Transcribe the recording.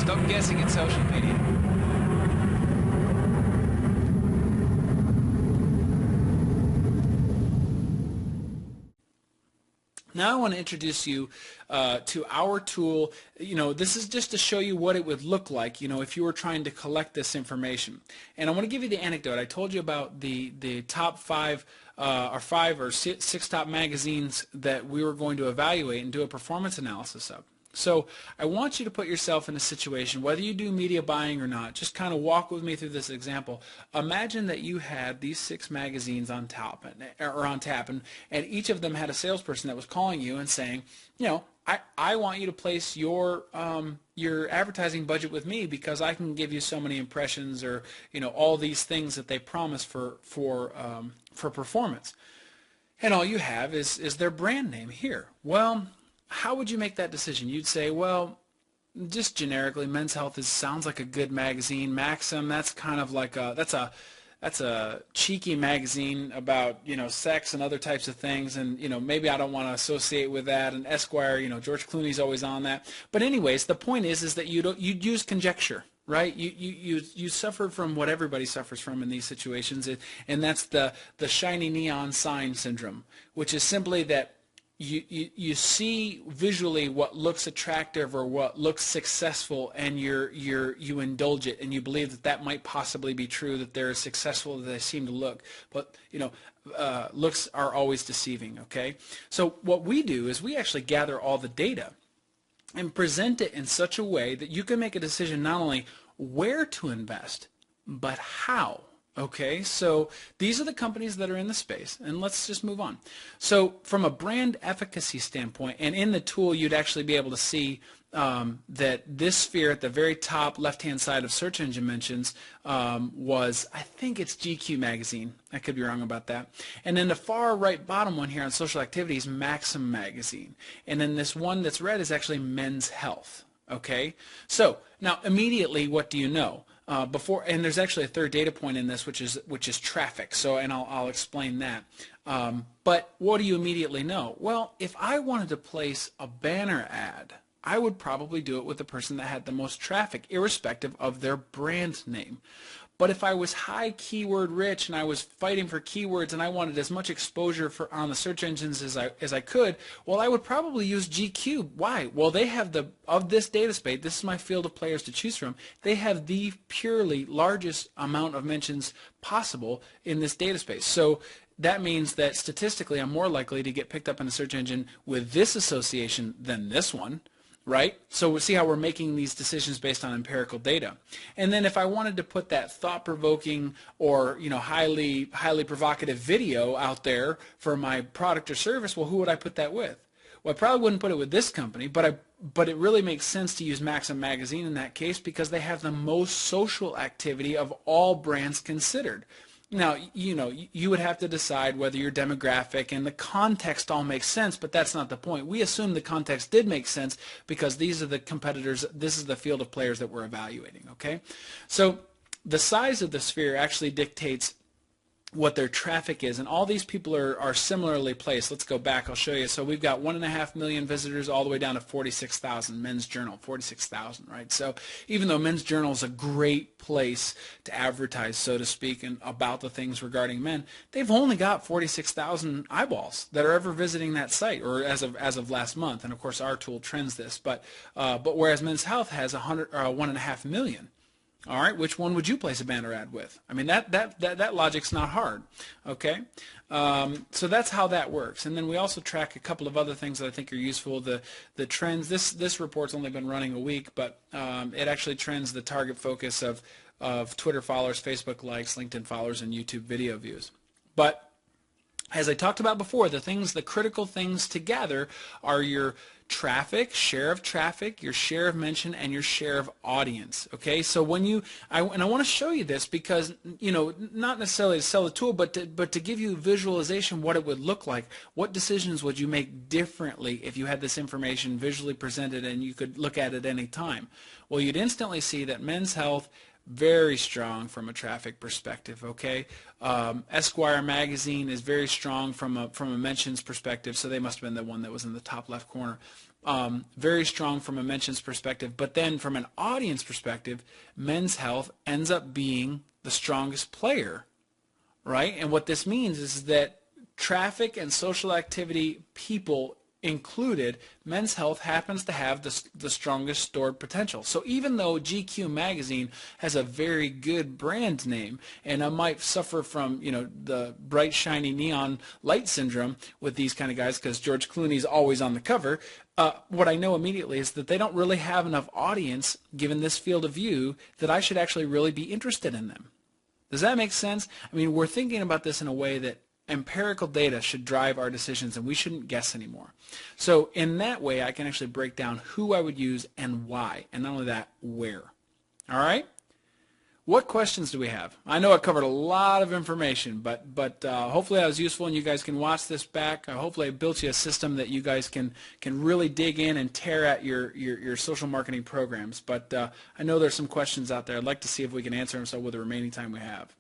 Stop guessing at social media. Now I want to introduce you to our tool. This is just to show you what it would look like, if you were trying to collect this information. And I want to give you the anecdote. I told you about the top five or six top magazines that we were going to evaluate and do a performance analysis of. So I want you to put yourself in a situation, whether you do media buying or not, just kind of walk with me through this example. Imagine that you had these 6 magazines on tap, and each of them had a salesperson that was calling you and saying, I want you to place your advertising budget with me because I can give you so many impressions, or all these things that they promise for performance. And all you have is their brand name here. Well, how would you make that decision? You'd say, well, just generically, Men's Health sounds like a good magazine. Maxim, that's kind of like that's a cheeky magazine about sex and other types of things, and maybe I don't want to associate with that. And Esquire, George Clooney's always on that. But anyways, the point is that you'd use conjecture, right? You suffered from what everybody suffers from in these situations, and that's the shiny neon sign syndrome, which is simply that you see visually what looks attractive or what looks successful, and you indulge it, and you believe that might possibly be true, that they're as successful as they seem to look. But looks are always deceiving. Okay, so what we do is we actually gather all the data and present it in such a way that you can make a decision not only where to invest, but how. Okay, so these are the companies that are in the space, and let's just move on. So from a brand efficacy standpoint, and in the tool you'd actually be able to see that this sphere at the very top left-hand side of search engine mentions was, I think it's GQ magazine. I could be wrong about that. And then the far right bottom one here on social activities, Maxim magazine. And then this one that's red is actually Men's Health. Okay, so now immediately, what do you know? And there's actually a third data point in this, which is traffic. So, and I'll explain that. But what do you immediately know? Well, if I wanted to place a banner ad, I would probably do it with the person that had the most traffic, irrespective of their brand name. But if I was high keyword rich and I was fighting for keywords and I wanted as much exposure on the search engines as I could, well, I would probably use GQ. Why? Well, they have of this data space, this is my field of players to choose from, they have the purely largest amount of mentions possible in this data space. So that means that statistically I'm more likely to get picked up in a search engine with this association than this one. Right? So we'll see how we're making these decisions based on empirical data. And then if I wanted to put that thought-provoking or highly provocative video out there for my product or service, well, who would I put that with? Well, I probably wouldn't put it with this company, but it really makes sense to use Maxim magazine in that case because they have the most social activity of all brands considered. Now, you would have to decide whether your demographic and the context all makes sense, but that's not the point. We assume the context did make sense because these are the competitors, this is the field of players that we're evaluating, okay? So the size of the sphere actually dictates what their traffic is, and all these people are similarly placed. Let's go back, I'll show you. So we've got 1.5 million visitors all the way down to 46,000. Men's Journal, 46,000, right? So even though Men's Journal is a great place to advertise, so to speak, and about the things regarding men, they've only got 46,000 eyeballs that are ever visiting that site, or as of last month. And of course our tool trends this, but whereas Men's Health has 1.5 million. All right, which one would you place a banner ad with? I mean, that logic's not hard, okay? So that's how that works. And then we also track a couple of other things that I think are useful. The trends. This report's only been running a week, but it actually trends the target focus of Twitter followers, Facebook likes, LinkedIn followers, and YouTube video views. But as I talked about before, the critical things to gather are your traffic, share of traffic, your share of mention, and your share of audience. Okay, so when I want to show you this because not necessarily to sell the tool, but to give you visualization what it would look like. What decisions would you make differently if you had this information visually presented and you could look at it any time? Well, you'd instantly see that Men's Health, very strong from a traffic perspective, okay? Esquire magazine is very strong from a mentions perspective, so they must have been the one that was in the top left corner. very strong from a mentions perspective, but then from an audience perspective, Men's Health ends up being the strongest player, right? And what this means is that traffic and social activity people included, Men's Health happens to have the strongest stored potential. So even though GQ magazine has a very good brand name, and I might suffer from, you know, the bright shiny neon light syndrome with these kind of guys because George Clooney's always on the cover, what I know immediately is that they don't really have enough audience given this field of view that I should actually really be interested in them. Does that make sense? I mean, we're thinking about this in a way that empirical data should drive our decisions and we shouldn't guess anymore. So in that way, I can actually break down who I would use and why, and not only that, where. All right? What questions do we have? I know I covered a lot of information, but hopefully I was useful and you guys can watch this back. Hopefully I built you a system that you guys can really dig in and tear at your social marketing programs. But I know there's some questions out there. I'd like to see if we can answer them so with the remaining time we have.